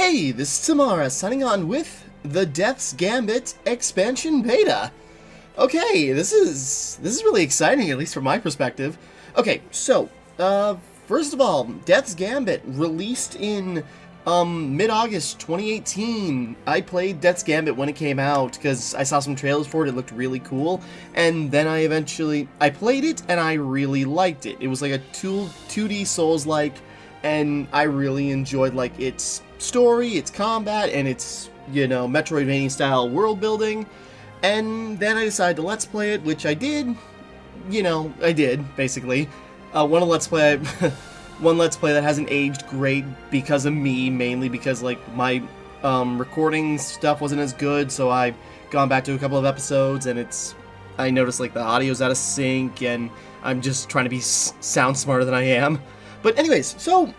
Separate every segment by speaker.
Speaker 1: Hey, this is Timmara signing on with the Death's Gambit expansion beta. Okay, this is really exciting, at least from my perspective. Okay, so first of all, Death's Gambit released in mid-August 2018. I played Death's Gambit when it came out because I saw some trailers for it. It looked really cool, and then I played it and I really liked it. It was like a 2D Souls-like, and I really enjoyed like its story, its combat, and its, you know, Metroidvania style world building. And then I decided to Let's Play it, which I did. You know, I did, basically. One Let's Play that hasn't aged great because of me, mainly because, like, my recording stuff wasn't as good, so I've gone back to a couple of episodes, and I noticed, like, the audio's out of sync, and I'm just trying to be sound smarter than I am. But anyways, so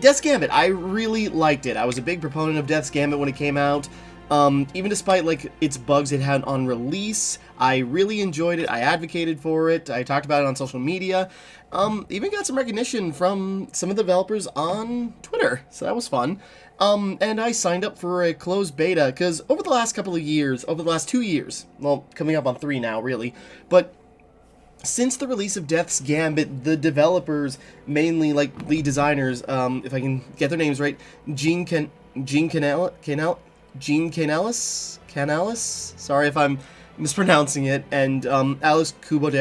Speaker 1: Death's Gambit, I really liked it. I was a big proponent of Death's Gambit when it came out. Even despite, like, its bugs it had on release, I really enjoyed it. I advocated for it. I talked about it on social media. Even got some recognition from some of the developers on Twitter, so that was fun. And I signed up for a closed beta, because over the last 2 years, well, coming up on 3 now, really, but since the release of Death's Gambit, the developers, mainly, like, lead designers, if I can get their names right, Gene Canales, sorry if I'm mispronouncing it, and Alex Kubo,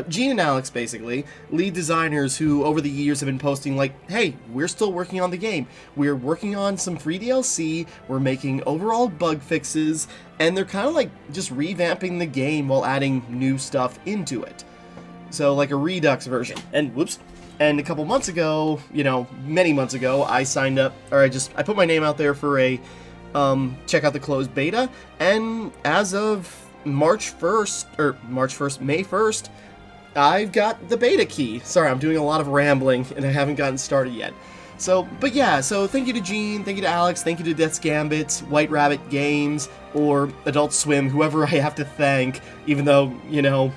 Speaker 1: Gene and Alex, basically, lead designers who over the years have been posting like, hey, we're still working on the game, we're working on some free DLC, we're making overall bug fixes, and they're kind of like just revamping the game while adding new stuff into it. So like a Redux version. And whoops. And a couple months ago, you know, many months ago, I signed up, or I put my name out there for a check out the closed beta, and as of May 1st, I've got the beta key. Sorry, I'm doing a lot of rambling, and I haven't gotten started yet. So, but yeah, so thank you to Gene, thank you to Alex, thank you to Death's Gambit, White Rabbit Games, or Adult Swim, whoever I have to thank, even though, you know,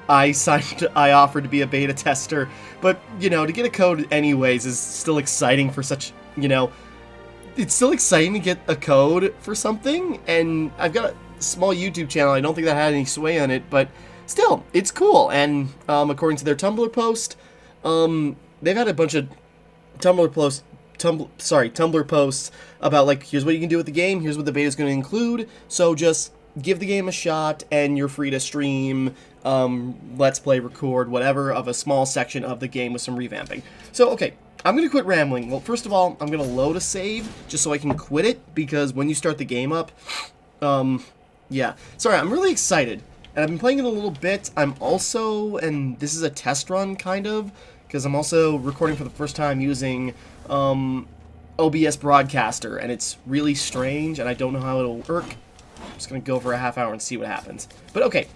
Speaker 1: I offered to be a beta tester, but, you know, to get a code anyways is still exciting for such, you know, it's still exciting to get a code for something, and I've got a small YouTube channel, I don't think that had any sway on it, but still, it's cool, and according to their Tumblr post, they've had a bunch of Tumblr posts about, like, here's what you can do with the game, here's what the beta is going to include, so just give the game a shot, and you're free to stream, let's play, record, whatever, of a small section of the game with some revamping. So, okay, I'm going to quit rambling. Well, first of all, I'm going to load a save, just so I can quit it, because when you start the game up, yeah. Sorry, I'm really excited, and I've been playing it a little bit. I'm also, and this is a test run, kind of, because I'm also recording for the first time using, OBS Broadcaster, and it's really strange, and I don't know how it'll work. I'm just going to go for a half hour and see what happens. But okay,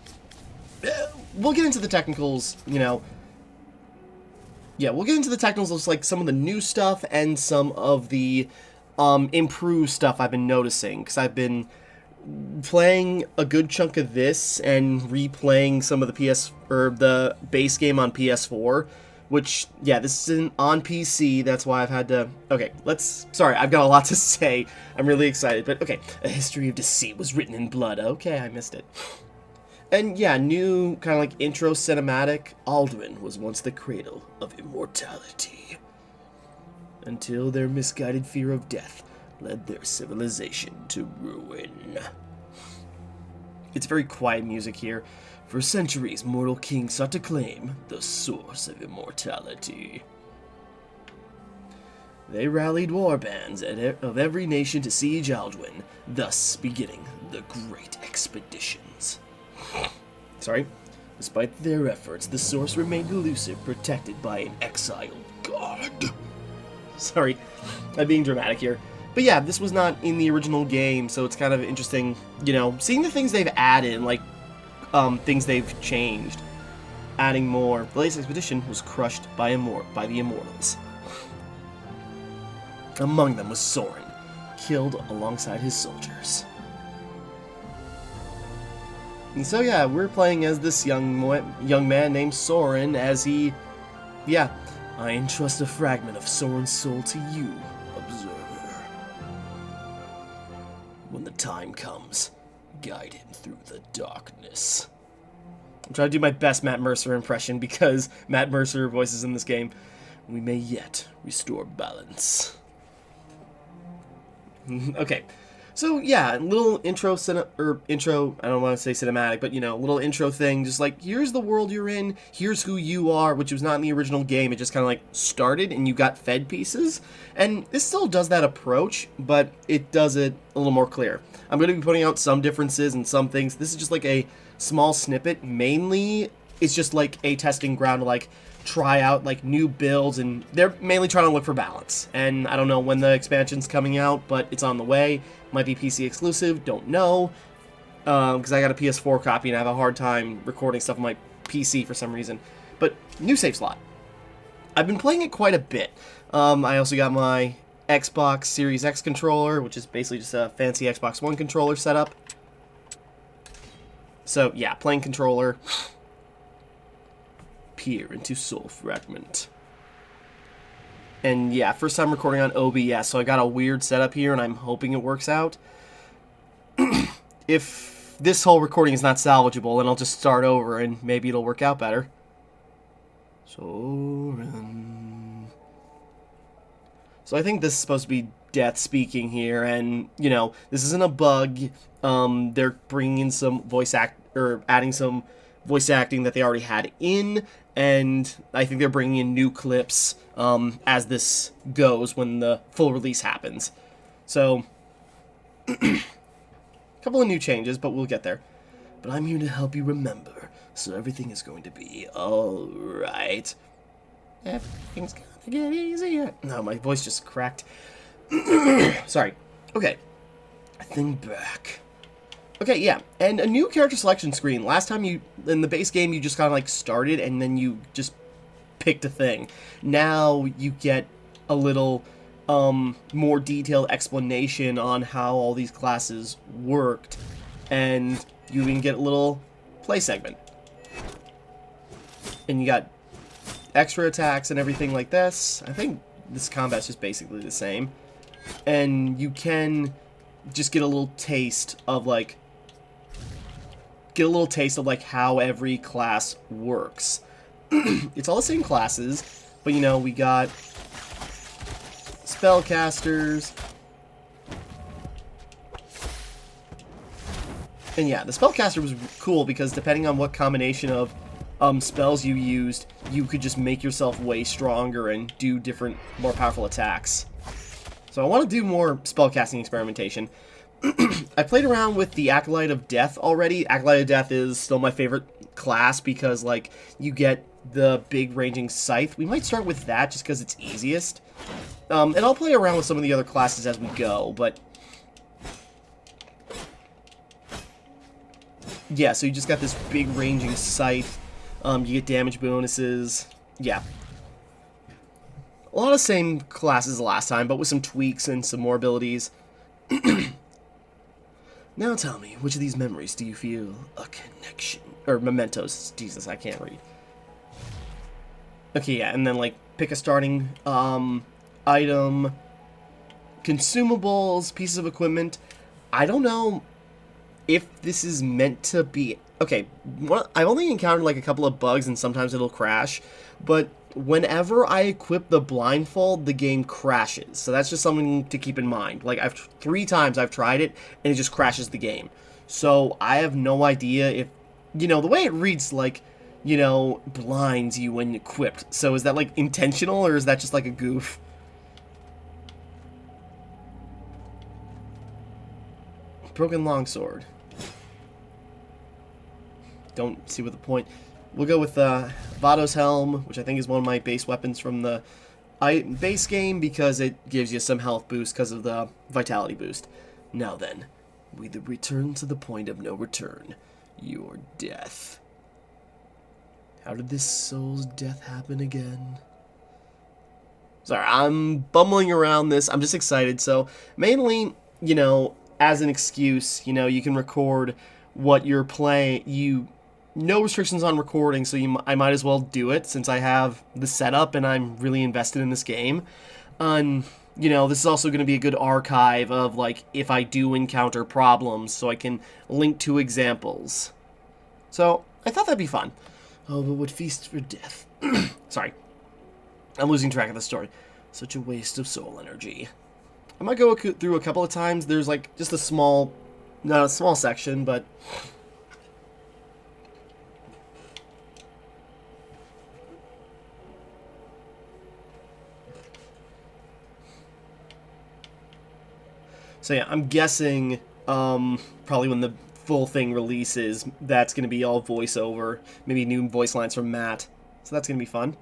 Speaker 1: we'll get into the technicals, you know. Yeah, we'll get into the technicals of, like, some of the new stuff and some of the improved stuff I've been noticing, because I've been playing a good chunk of this and replaying some of the base game on PS4, which, yeah, this isn't on PC, that's why I've had to... Okay, sorry, I've got a lot to say. I'm really excited, but okay. A history of deceit was written in blood. Okay, I missed it. And yeah, new kind of like intro cinematic. Alduin was once the cradle of immortality, until their misguided fear of death led their civilization to ruin. It's very quiet music here. For centuries, mortal kings sought to claim the source of immortality. They rallied warbands of every nation to siege Alduin, thus beginning the Great Expeditions. Sorry. Despite their efforts, the source remained elusive, protected by an exiled god. Sorry, I'm being dramatic here. But yeah, this was not in the original game, so it's kind of interesting, you know, seeing the things they've added, like, things they've changed. Adding more. The latest expedition was crushed by the Immortals. Among them was Soren, killed alongside his soldiers. And so yeah, we're playing as this young man named Soren as he, yeah, I entrust a fragment of Soren's soul to you, observer. When the time comes, guide him through the darkness. I'm trying to do my best Matt Mercer impression because Matt Mercer voices in this game. We may yet restore balance. Okay, so yeah, little intro, I don't want to say cinematic, but you know, little intro thing, just like, here's the world you're in, here's who you are, which was not in the original game. It just kind of like started and you got fed pieces, and this still does that approach, but it does it a little more clear. I'm going to be putting out some differences and some things. This is just like a small snippet. Mainly, it's just like a testing ground to like try out like new builds, and they're mainly trying to look for balance. And I don't know when the expansion's coming out, but it's on the way. Might be PC exclusive, don't know, because I got a PS4 copy and I have a hard time recording stuff on my PC for some reason. But new save slot. I've been playing it quite a bit. I also got my Xbox Series X controller, which is basically just a fancy Xbox One controller setup. So yeah, playing controller. Peer into Soul Fragment. And yeah, first time recording on OBS, so I got a weird setup here, and I'm hoping it works out. If this whole recording is not salvageable, then I'll just start over, and maybe it'll work out better. So I think this is supposed to be Death speaking here, and, you know, this isn't a bug. They're bringing in some adding some voice acting that they already had in, and I think they're bringing in new clips as this goes when the full release happens. So, a couple of new changes, but we'll get there. But I'm here to help you remember, so everything is going to be alright. Everything's gonna get easier. No, my voice just cracked. Sorry. Okay. Think back. Okay, yeah, and a new character selection screen. Last time in the base game, you just kind of like started and then you just picked a thing. Now you get a little more detailed explanation on how all these classes worked, and you even get a little play segment. And you got extra attacks and everything like this. I think this combat's just basically the same. And you can just get a little taste of like how every class works. It's all the same classes, but you know, we got spellcasters. And yeah, the spellcaster was cool because depending on what combination of spells you used, you could just make yourself way stronger and do different, more powerful attacks. So I want to do more spellcasting experimentation. I played around with the Acolyte of Death already. Acolyte of Death is still my favorite class because, like, you get the big ranging scythe. We might start with that just because it's easiest. And I'll play around with some of the other classes as we go, but yeah, so you just got this big ranging scythe. You get damage bonuses. Yeah. A lot of same classes as last time, but with some tweaks and some more abilities. Now tell me, which of these memories do you feel a connection? Or mementos. Jesus, I can't read. Okay, yeah, and then, like, pick a starting item, consumables, pieces of equipment. I don't know if this is meant to be... Okay, I've only encountered, like, a couple of bugs, and sometimes it'll crash, but whenever I equip the blindfold, the game crashes. So that's just something to keep in mind. Like, 3 times I've tried it, and it just crashes the game. So I have no idea if, you know, the way it reads, like, you know, blinds you when equipped. So is that, like, intentional, or is that just, like, a goof? Broken longsword. Don't see what the point... We'll go with Vado's Helm, which I think is one of my base weapons from the base game because it gives you some health boost because of the vitality boost. Now then, we return to the point of no return, your death. How did this soul's death happen again? Sorry, I'm bumbling around this. I'm just excited. So mainly, you know, as an excuse, you know, you can record what you're playing. You no restrictions on recording, so I might as well do it since I have the setup and I'm really invested in this game. You know, this is also going to be a good archive of, like, if I do encounter problems, so I can link to examples. So, I thought that'd be fun. Oh, but what feast for death? Sorry. I'm losing track of the story. Such a waste of soul energy. I might go through a couple of times. There's, like, just a small... Not a small section, but... So yeah, I'm guessing probably when the full thing releases, that's going to be all voiceover. Maybe new voice lines from Matt. So that's going to be fun.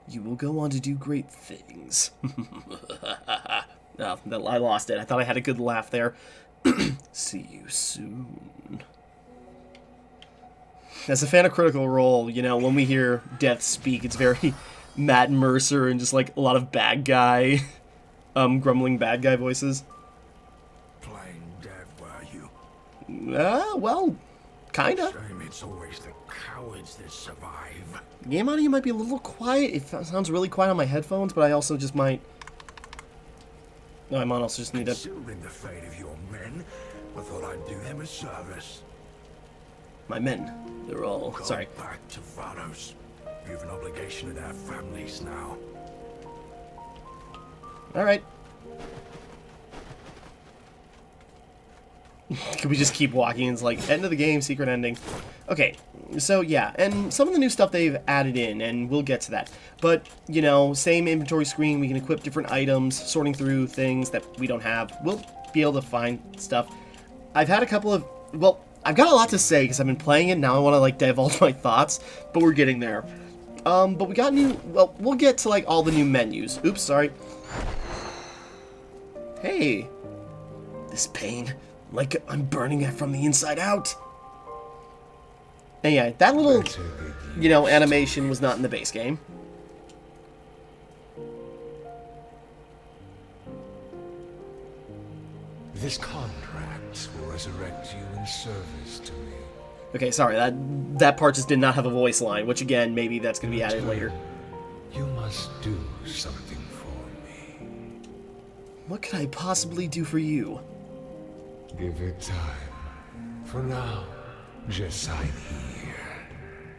Speaker 1: You will go on to do great things. Oh, I lost it. I thought I had a good laugh there. See you soon. As a fan of Critical Role, you know, when we hear Death speak, it's very... Matt Mercer and just like a lot of bad guy, grumbling bad guy voices.
Speaker 2: Playing dead, were you?
Speaker 1: Well, kinda.
Speaker 2: Shame it's always the cowards that survive.
Speaker 1: Game audio might be a little quiet. It sounds really quiet on my headphones, but I also just might. No, I might also just need to.
Speaker 2: Considering the fate of your men, I thought I'd do them a service.
Speaker 1: My men, they're all
Speaker 2: Go
Speaker 1: sorry.
Speaker 2: back to Vanos. You have an obligation to their families now.
Speaker 1: Alright. Could we just keep walking? It's like, end of the game, secret ending. Okay, so yeah, and some of the new stuff they've added in, and we'll get to that. But, you know, same inventory screen, we can equip different items, sorting through things that we don't have. We'll be able to find stuff. I've had a couple of, well, I've got a lot to say because I've been playing it, now I want to, like, divulge my thoughts, but we're getting there. But we got new... Well, we'll get to, like, all the new menus. Oops, sorry. Hey. This pain. Like I'm burning it from the inside out. And yeah, that little, you know, animation was not in the base game.
Speaker 3: This contract will resurrect you in service to me.
Speaker 1: Okay, sorry, that part just did not have a voice line, which again, maybe that's going to be added later.
Speaker 3: You must do something for me.
Speaker 1: What could I possibly do for you?
Speaker 3: Give it time. For now, just sign here.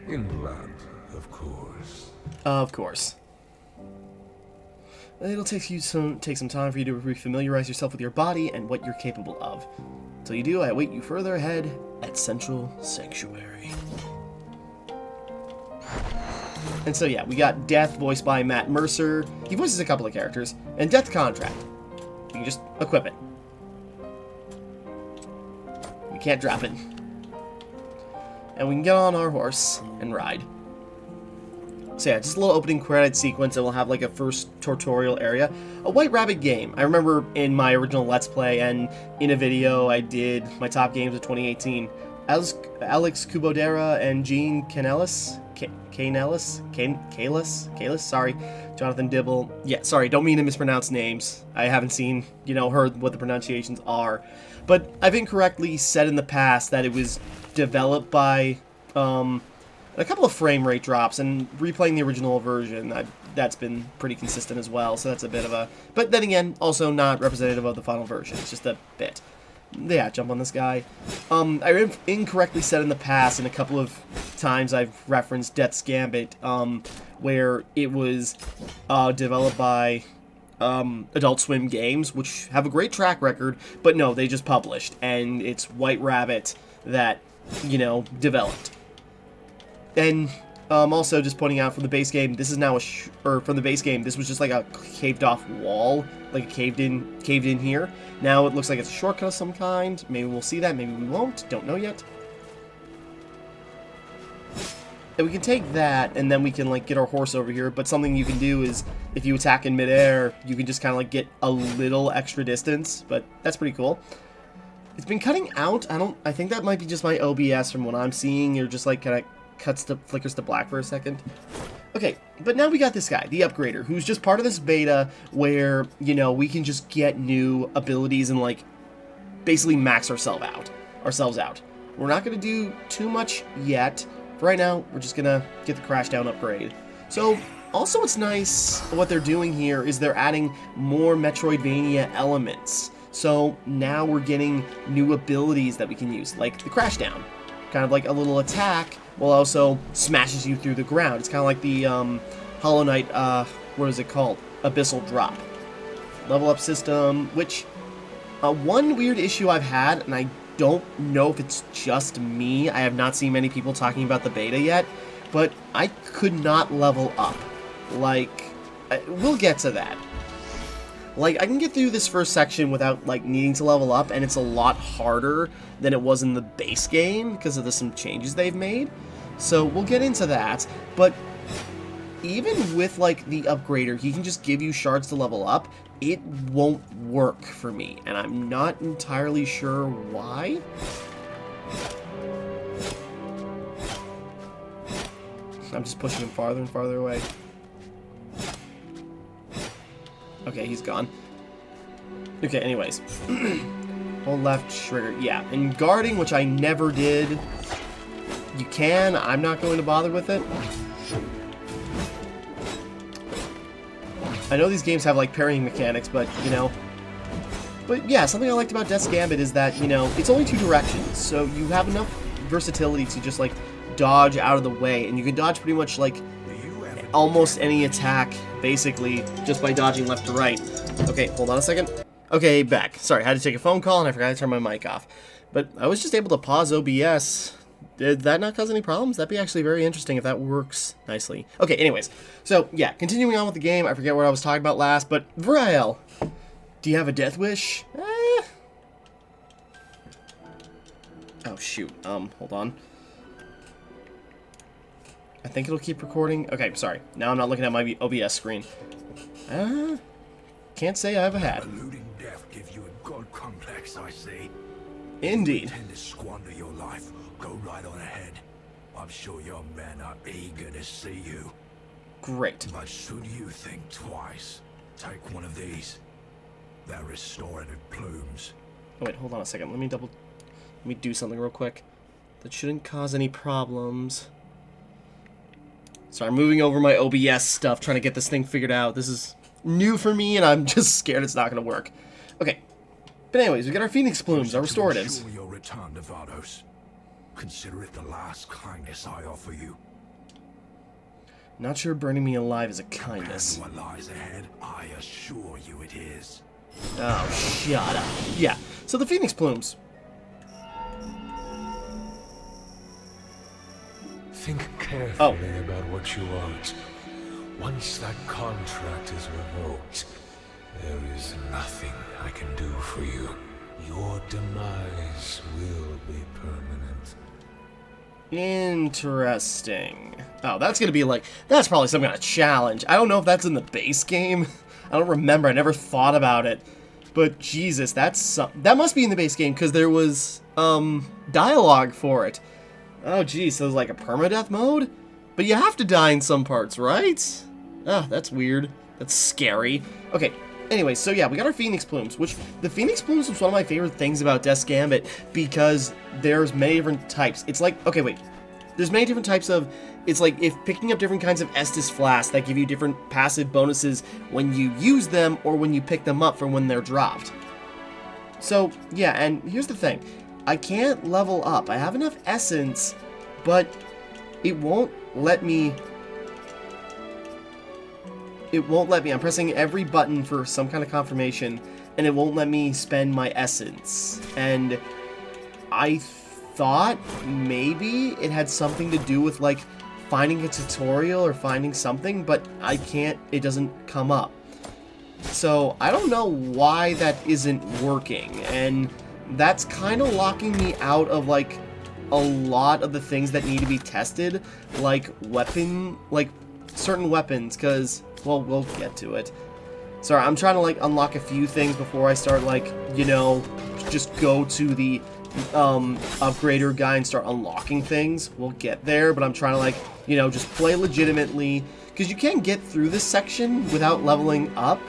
Speaker 3: In blood, of course.
Speaker 1: Of course. It'll take some time for you to refamiliarize yourself with your body and what you're capable of. Until you do, I await you further ahead at Central Sanctuary. And so yeah, we got Death, voiced by Matt Mercer. He voices a couple of characters. And Death Contract. You can just equip it. We can't drop it. And we can get on our horse and ride. So yeah, just a little opening credit sequence, and we'll have like a first tutorial area. A White Rabbit game. I remember in my original Let's Play and in a video I did my top games of 2018. Alex Kubodera and Gene Canelis, sorry, Jonathan Dibble. Yeah, sorry, don't mean to mispronounce names. I haven't seen, heard what the pronunciations are. But I've incorrectly said in the past that it was developed by, a couple of frame rate drops, and replaying the original version, that's been pretty consistent as well, so that's a bit of a... But then again, also not representative of the final version, it's just a bit. Yeah, jump on this guy. I incorrectly said in the past, and a couple of times I've referenced Death's Gambit, where it was developed by Adult Swim Games, which have a great track record, but no, they just published, and it's White Rabbit that, developed. And also just pointing out from the base game, this is now from the base game, this was just like a caved off wall, like a caved in here. Now it looks like it's a shortcut of some kind. Maybe we'll see that, maybe we won't. Don't know yet. And we can take that, and then we can like get our horse over here. But something you can do is, if you attack in midair, you can just kind of like get a little extra distance. But that's pretty cool. It's been cutting out. I think that might be just my OBS from what I'm seeing, or just like kind of flickers to black for a second. Okay, but now we got this guy, the Upgrader, who's just part of this beta where, we can just get new abilities and, like, basically max ourselves out. We're not going to do too much yet. For right now, we're just going to get the crash down upgrade. So, also what's nice, what they're doing here is they're adding more Metroidvania elements. So now we're getting new abilities that we can use, like the crash down. Kind of like a little attack, while also smashes you through the ground. It's kind of like the Hollow Knight, what is it called? Abyssal Drop. Level up system, which one weird issue I've had, and I don't know if it's just me, I have not seen many people talking about the beta yet, but I could not level up. Like, we'll get to that. Like, I can get through this first section without, like, needing to level up, and it's a lot harder than it was in the base game because of some changes they've made. So, we'll get into that, but even with, like, the upgrader, he can just give you shards to level up. It won't work for me, and I'm not entirely sure why. I'm just pushing him farther and farther away. Okay, he's gone. Okay, anyways. Hold left trigger. Yeah, and guarding, which I never did. You can. I'm not going to bother with it. I know these games have, like, parrying mechanics, but, you know. But, yeah, something I liked about Death's Gambit is that, you know, it's only 2 directions. So you have enough versatility to just, like, dodge out of the way. And you can dodge pretty much, like, almost any attack, basically, just by dodging left to right. Okay, hold on a second. Okay, back. Sorry, I had to take a phone call and I forgot to turn my mic off. But I was just able to pause OBS. Did that not cause any problems? That'd be actually very interesting if that works nicely. Okay, anyways. So, yeah, continuing on with the game. I forget what I was talking about last, but Vrael, do you have a death wish? Oh, shoot. Hold on. I think it'll keep recording. Okay, sorry. Now I'm not looking at my OBS screen. Can't say I ever had.
Speaker 2: Eluding death gives you a god complex, I see.
Speaker 1: Indeed.
Speaker 2: Intend to squander your life, go right on ahead. I'm sure your men are eager to see you.
Speaker 1: Great.
Speaker 2: But should you think twice, take one of these. They're restorative plumes.
Speaker 1: Oh, wait, hold on a second. Let me do something real quick. That shouldn't cause any problems. Sorry, I'm moving over my OBS stuff, trying to get this thing figured out. This is new for me, and I'm just scared it's not going to work. Okay. But anyways, we got our Phoenix Plumes, our restoratives.
Speaker 2: To ensure your return to Vardos. Consider it the last kindness I offer you.
Speaker 1: Not sure burning me alive is a kindness.
Speaker 2: And what lies ahead, I assure you it is.
Speaker 1: Oh, shut up. Yeah, so the Phoenix Plumes.
Speaker 3: Think carefully about what you want. Once that contract is revoked, there is nothing I can do for you. Your demise will be permanent.
Speaker 1: Interesting. Oh, that's gonna be like, that's probably some kind of challenge. I don't know if that's in the base game. I don't remember. I never thought about it. But Jesus, that must be in the base game because there was dialogue for it. Oh, geez, so it's like a permadeath mode? But you have to die in some parts, right? Ah, that's weird. That's scary. Okay, anyway, so yeah, we got our Phoenix Plumes, which the Phoenix Plumes was one of my favorite things about Death's Gambit because there's many different types. It's like, okay, wait. There's many different types of, it's like if picking up different kinds of Estus Flasks that give you different passive bonuses when you use them or when you pick them up from when they're dropped. So, yeah, and here's the thing. I can't level up. I have enough essence, but it won't let me. It won't let me. I'm pressing every button for some kind of confirmation, and it won't let me spend my essence. And I thought maybe it had something to do with, like, finding a tutorial or finding something, but I can't. It doesn't come up. So, I don't know why that isn't working, and that's kind of locking me out of, like, a lot of the things that need to be tested, like certain weapons, because, well, we'll get to it. Sorry, I'm trying to, like, unlock a few things before I start, like, you know, just go to the upgrader guy and start unlocking things. We'll get there, but I'm trying to, like, you know, just play legitimately, because you can't get through this section without leveling up,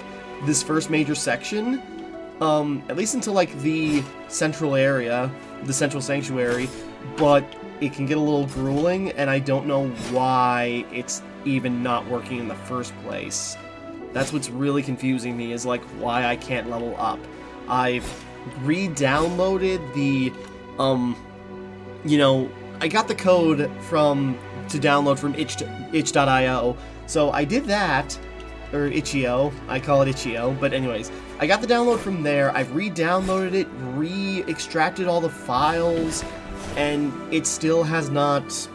Speaker 1: this first major section. at least until, like, the central area, the central sanctuary, but it can get a little grueling, and I don't know why it's even not working in the first place. That's what's really confusing me, is, like, why I can't level up. I've re-downloaded the, you know, I got the code to download from itch.io, so I did that, or itch.io, I call it itch.io, but anyways, I got the download from there, I've re-downloaded it, re-extracted all the files, and it still has not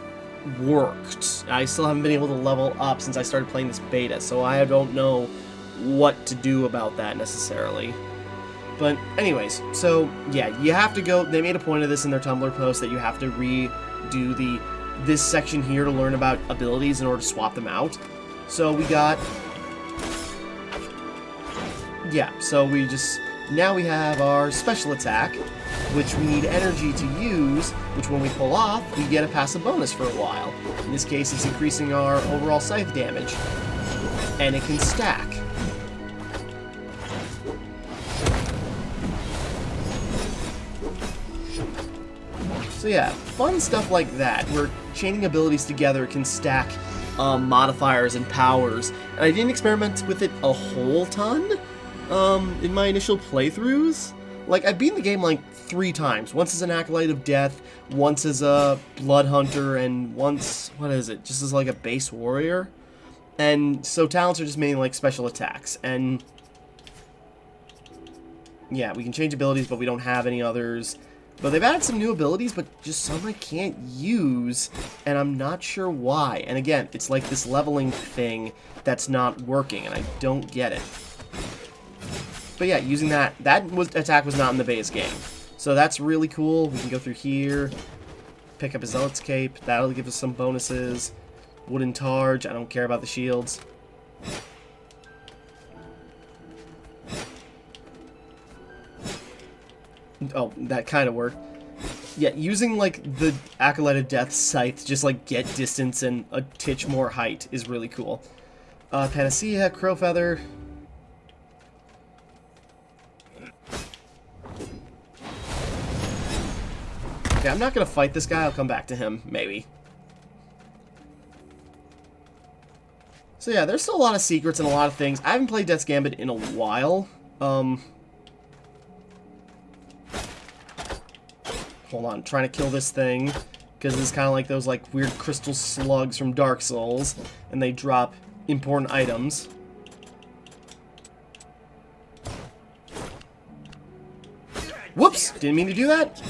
Speaker 1: worked. I still haven't been able to level up since I started playing this beta, so I don't know what to do about that necessarily. But anyways, so yeah, you have to go, they made a point of this in their Tumblr post that you have to redo this section here to learn about abilities in order to swap them out. So we got, yeah, so now we have our special attack, which we need energy to use, which when we pull off, we get a passive bonus for a while. In this case, it's increasing our overall scythe damage, and it can stack. So yeah, fun stuff like that, where chaining abilities together can stack modifiers and powers. And I didn't experiment with it a whole ton in my initial playthroughs. Like, I've beaten the game like 3 times. Once as an Acolyte of Death, once as a Blood Hunter, and once, what is it, just as like a base warrior. And so talents are just mainly like special attacks. And yeah, we can change abilities, but we don't have any others. But they've added some new abilities, but just some I can't use, and I'm not sure why. And again, it's like this leveling thing that's not working, and I don't get it. But yeah, using that attack was not in the base game. So that's really cool. We can go through here, pick up a Zealot's Cape. That'll give us some bonuses. Wooden Targe, I don't care about the shields. Oh, that kind of worked. Yeah, using, like, the Acolyte of Death scythe, just, like, get distance and a titch more height is really cool. Panacea, Crow Feather. Okay, I'm not gonna fight this guy, I'll come back to him, maybe. So yeah, there's still a lot of secrets and a lot of things. I haven't played Death's Gambit in a while. Hold on, trying to kill this thing, because it's kind of like those like weird crystal slugs from Dark Souls, and they drop important items. Whoops! Didn't mean to do that.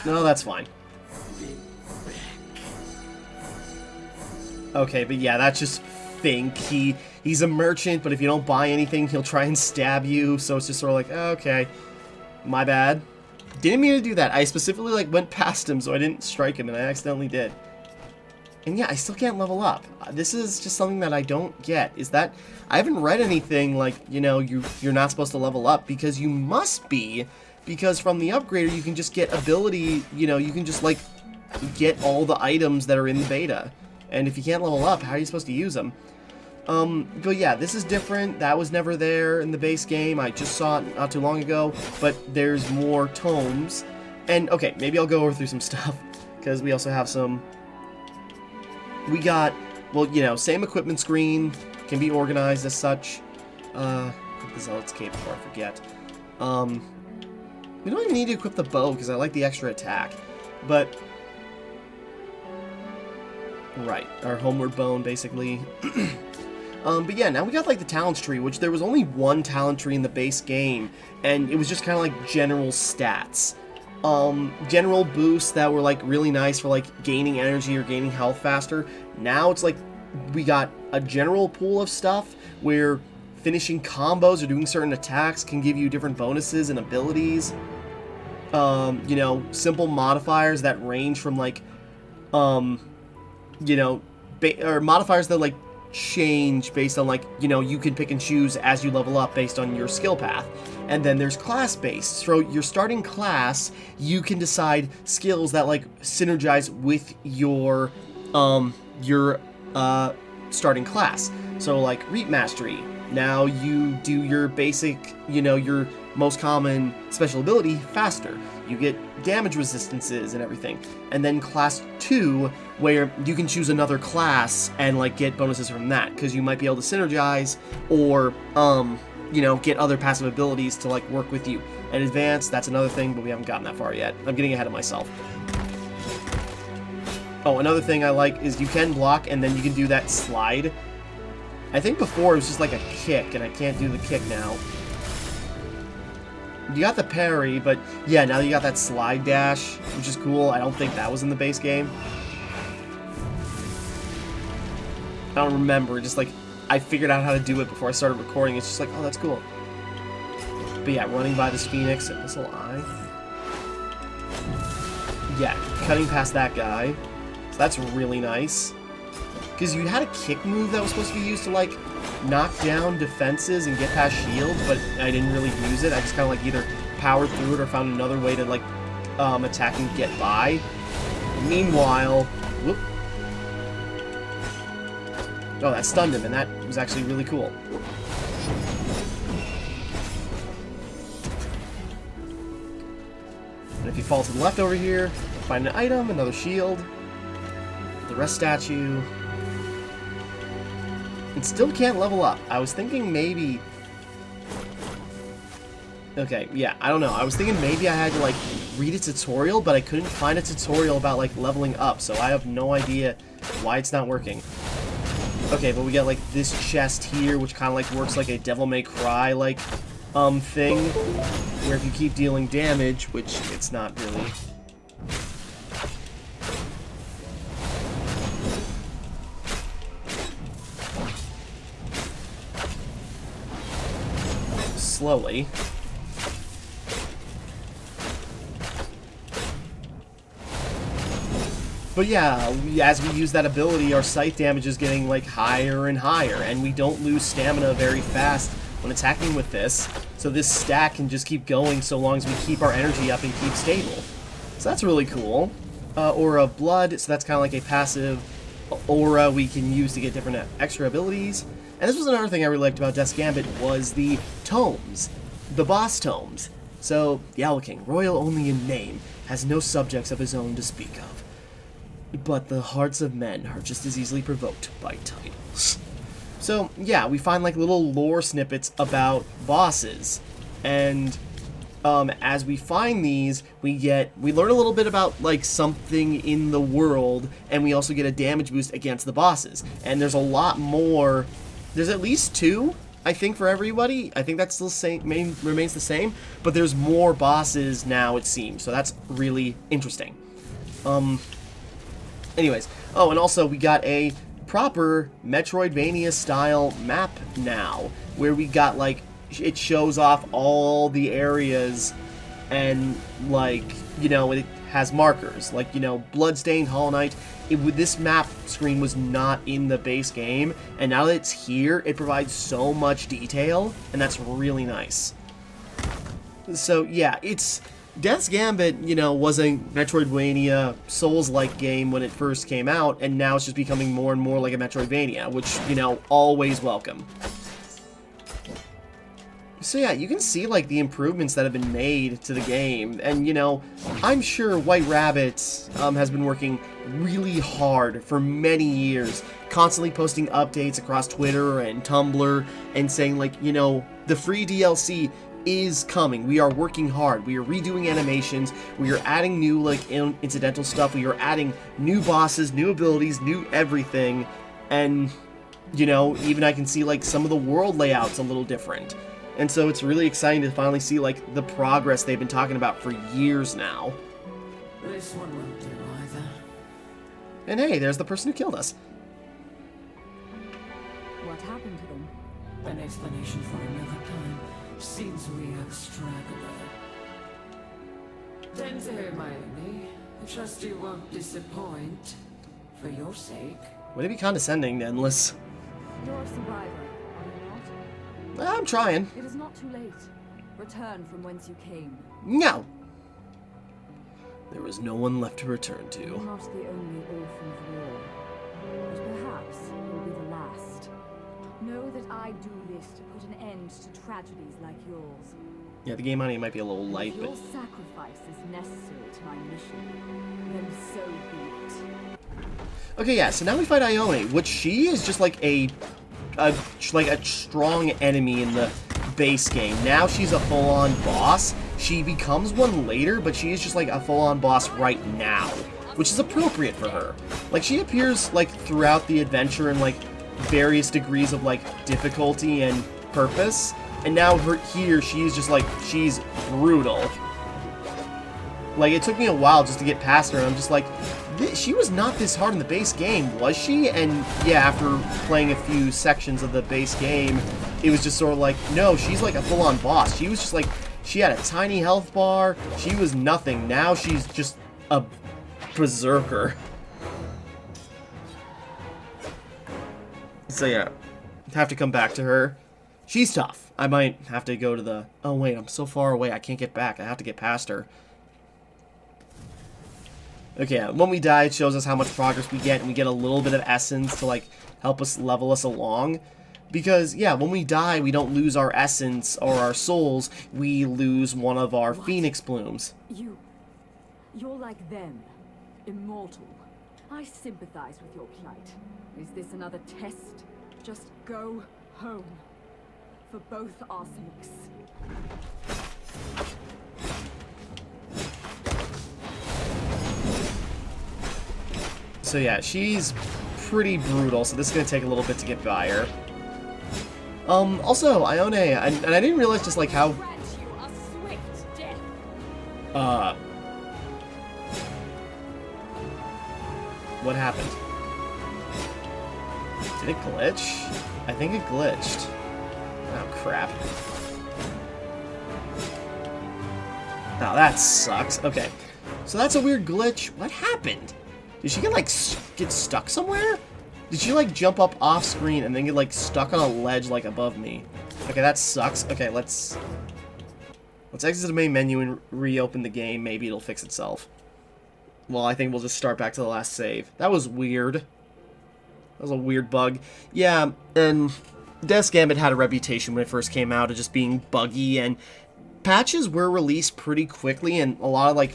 Speaker 1: No, that's fine. Okay, but yeah, that's just Fink. He's a merchant, but if you don't buy anything, he'll try and stab you, so it's just sort of like, okay, my bad. Didn't mean to do that. I specifically, like, went past him, so I didn't strike him, and I accidentally did. And yeah, I still can't level up. This is just something that I don't get. Is that... I haven't read anything like, you know, you're not supposed to level up, because you must be, because from the upgrader, you can just get ability, you know, you can just, like, get all the items that are in the beta. And if you can't level up, how are you supposed to use them? But yeah, this is different. That was never there in the base game. I just saw it not too long ago, but there's more tomes. And, okay, maybe I'll go over through some stuff, because we also have some... We got, well, you know, same equipment screen, can be organized as such. Equip the Zealot's Cape before I forget. We don't even need to equip the bow, because I like the extra attack. But... Right, our homeward bone, basically. But yeah, now we got, like, the talents tree, which there was only one talent tree in the base game, and it was just kind of like general stats. General boosts that were, like, really nice for, like, gaining energy or gaining health faster. Now it's like, we got a general pool of stuff where finishing combos or doing certain attacks can give you different bonuses and abilities. You know, simple modifiers that range from, like, you know, or modifiers that, like, change based on, like, you know, you can pick and choose as you level up based on your skill path. And then there's class-based. So your starting class, you can decide skills that, like, synergize with your starting class. So like Reap Mastery, now you do your basic, your most common special ability faster. You get damage resistances and everything. And then class 2, where you can choose another class and like get bonuses from that, because you might be able to synergize or get other passive abilities to like work with you. And advanced, that's another thing, but we haven't gotten that far yet. I'm getting ahead of myself. Oh, another thing I like is you can block and then you can do that slide. I think before it was just like a kick, and I can't do the kick now. You got the parry, but yeah, now you got that slide dash, which is cool. I don't think that was in the base game. I don't remember, just like, I figured out how to do it before I started recording. It's just like, oh, that's cool. But yeah, running by this Phoenix and Missile Eye. Yeah, cutting past that guy. So that's really nice. Because you had a kick move that was supposed to be used to, like, knock down defenses and get past shields, but I didn't really use it. I just kind of, like, either powered through it or found another way to, like, attack and get by. Meanwhile, whoop. Oh, that stunned him, and that was actually really cool. And if you fall to the left over here, find an item, another shield, the rest statue, and still can't level up. I was thinking maybe... Okay, yeah, I don't know. I was thinking maybe I had to, like, read a tutorial, but I couldn't find a tutorial about, like, leveling up, so I have no idea why it's not working. Okay, but we got, like, this chest here, which kind of, like, works like a Devil May Cry, like, thing, where if you keep dealing damage, which it's not really... Slowly. But yeah, as we use that ability, our sight damage is getting, like, higher and higher, and we don't lose stamina very fast when attacking with this, so this stack can just keep going so long as we keep our energy up and keep stable. So that's really cool. Aura of Blood, so that's kind of like a passive aura we can use to get different extra abilities. And this was another thing I really liked about Death's Gambit, was the tomes, the boss tomes. So, the Owl King, royal only in name, has no subjects of his own to speak of. But the hearts of men are just as easily provoked by titles. So, yeah, we find, like, little lore snippets about bosses. And, as we find these, we learn a little bit about, like, something in the world, and we also get a damage boost against the bosses. And there's a lot more. There's at least 2, I think, for everybody. I think that's still remains the same, but there's more bosses now, it seems. So that's really interesting. Anyways, oh, and also we got a proper Metroidvania-style map now, where we got, like, it shows off all the areas, and, like, it has markers, like, Bloodstained, Hollow Knight. This map screen was not in the base game, and now that it's here, it provides so much detail, and that's really nice. So, yeah, Death's Gambit, was a Metroidvania Souls-like game when it first came out, and now it's just becoming more and more like a Metroidvania, which, always welcome. So yeah, you can see, like, the improvements that have been made to the game, and, I'm sure White Rabbit has been working really hard for many years, constantly posting updates across Twitter and Tumblr, and saying, like, the free DLC is coming. We are working hard. We are redoing animations. We are adding new, like, incidental stuff. We are adding new bosses, new abilities, new everything. And, even I can see, like, some of the world layouts a little different. And so it's really exciting to finally see, like, the progress they've been talking about for years now.
Speaker 4: This one won't do either.
Speaker 1: And hey, there's the person who killed us.
Speaker 5: What happened to them?
Speaker 4: An explanation for another time. Seems we have a straggler. Tend to her, Hermione. I trust you won't disappoint. For your sake.
Speaker 1: Would it be condescending to Endless?
Speaker 5: You're a survivor, are you not?
Speaker 1: I'm trying.
Speaker 5: It is not too late. Return from whence you came.
Speaker 1: No! There was no one left to return to.
Speaker 5: You're not the only orphan of war. But perhaps you'll be the last. I do this to put an end to tragedies like yours.
Speaker 1: Yeah, the game on it might be a little light,
Speaker 5: If
Speaker 1: but...
Speaker 5: your sacrifice is necessary to my mission, then so be it.
Speaker 1: Okay, yeah, so now we fight Ione, which she is just like a strong enemy in the base game. Now she's a full-on boss. She becomes one later, but she is just like a full-on boss right now, which is appropriate for her. Like, she appears like throughout the adventure in like various degrees of like difficulty and purpose, and now here she's just like, she's brutal. Like, it took me a while just to get past her, and I'm just like, she was not this hard in the base game, was she? And yeah, after playing a few sections of the base game, it was just sort of like, no, she's like a full-on boss. She was just like, she had a tiny health bar, she was nothing. Now she's just a berserker. So yeah, have to come back to her. She's tough. I might have to go to the... Oh wait, I'm so far away, I can't get back. I have to get past her. Okay, yeah, when we die, it shows us how much progress we get, and we get a little bit of essence to, like, help us level us along. Because, yeah, when we die, we don't lose our essence or our souls. We lose one of our phoenix plumes.
Speaker 5: You're like them. Immortal. I sympathize with your plight. Is this another test? Just go home. For both our sakes.
Speaker 1: So yeah, she's pretty brutal, so this is going to take a little bit to get by her. Also, Ione, and I didn't realize just like how... What happened? Did it glitch? I think it glitched. Oh, crap. Oh, that sucks. Okay. So that's a weird glitch. What happened? Did she get stuck somewhere? Did she, like, jump up off screen and then get, like, stuck on a ledge, like, above me? Okay, that sucks. Okay, let's exit the main menu and reopen the game. Maybe it'll fix itself. Well, I think we'll just start back to the last save. That was weird. That was a weird bug. Yeah, and Death's Gambit had a reputation when it first came out of just being buggy, and patches were released pretty quickly, and a lot of, like,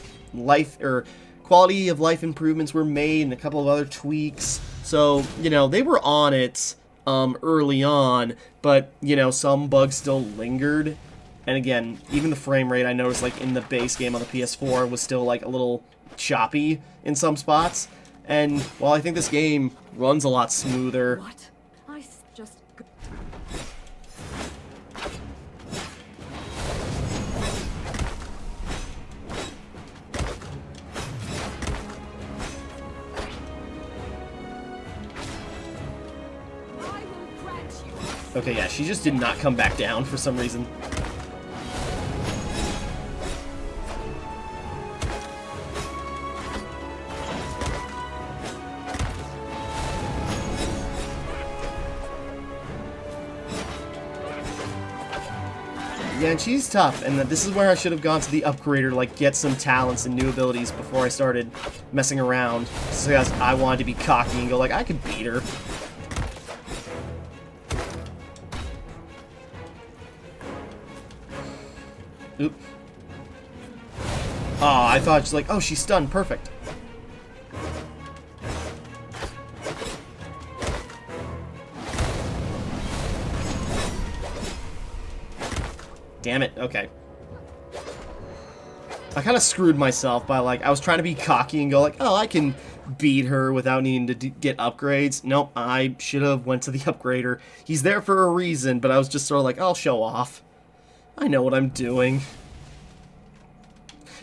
Speaker 1: quality of life improvements were made, and a couple of other tweaks. So, you know, they were on it early on, but, you know, some bugs still lingered. And again, even the frame rate I noticed, like, in the base game on the PS4 was still, like, a little choppy in some spots. And while I think this game runs a lot smoother...
Speaker 5: What? Just...
Speaker 1: Okay, yeah, she just did not come back down for some reason. Yeah, and she's tough, and this is where I should have gone to the upgrader to, like, get some talents and new abilities before I started messing around. So I wanted to be cocky and go, like, I could beat her. Oop. Oh, I thought just like, oh, she's stunned. Perfect. Damn it. Okay. I kind of screwed myself by, like, I was trying to be cocky and go, like, oh, I can beat her without needing to get upgrades. Nope, I should have went to the upgrader. He's there for a reason, but I was just sort of like, I'll show off. I know what I'm doing.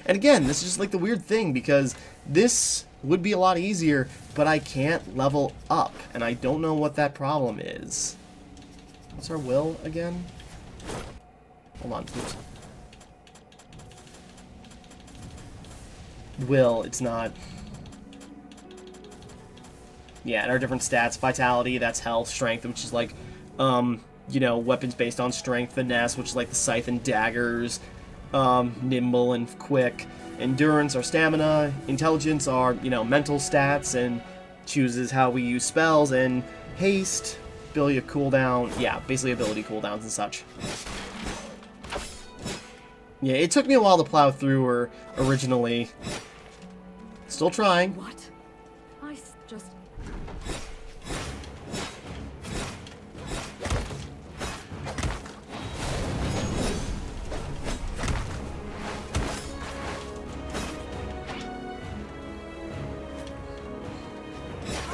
Speaker 1: And again, this is just like the weird thing, because this would be a lot easier, but I can't level up, and I don't know what that problem is. What's our will again? Hold on. Oops. Will, it's not. Yeah, and our different stats. Vitality, that's health. Strength, which is like, you know, weapons based on strength. Finesse, which is like the scythe and daggers. Nimble and quick. Endurance, our stamina. Intelligence, our, you know, mental stats, and chooses how we use spells. And haste ability of cooldown. Yeah, basically ability cooldowns and such. Yeah, it took me a while to plow through her originally. Still trying.
Speaker 5: What? Just...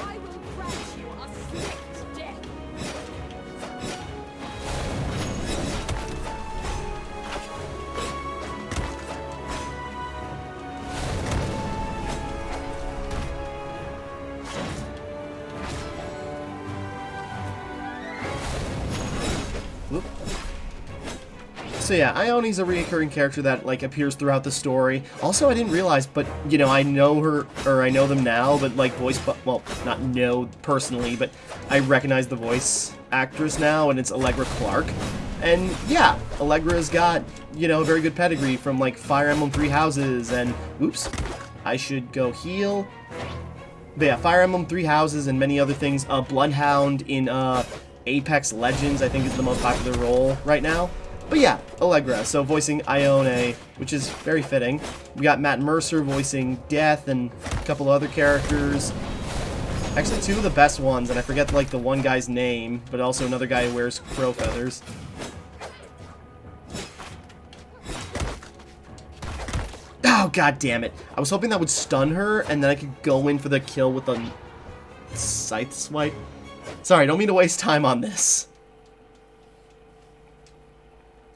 Speaker 5: I will grant you a swift death.
Speaker 1: Whoop. So yeah, Ione's a recurring character that, like, appears throughout the story. Also, I didn't realize, but, you know, I know her, or I know them now, but, like, well, not know personally, but I recognize the voice actress now, and it's Allegra Clark. And, yeah, Allegra's got, you know, a very good pedigree from, like, Fire Emblem Three Houses, and, oops, I should go heal. But yeah, Fire Emblem Three Houses and many other things. Bloodhound in, Apex Legends, I think, is the most popular role right now. But yeah, Allegra, so voicing Ione, which is very fitting. We got Matt Mercer voicing Death and a couple other characters. Actually, two of the best ones, and I forget, like, the one guy's name, but also another guy who wears crow feathers. Oh, god damn it. I was hoping that would stun her, and then I could go in for the kill with a scythe swipe. Sorry, I don't mean to waste time on this.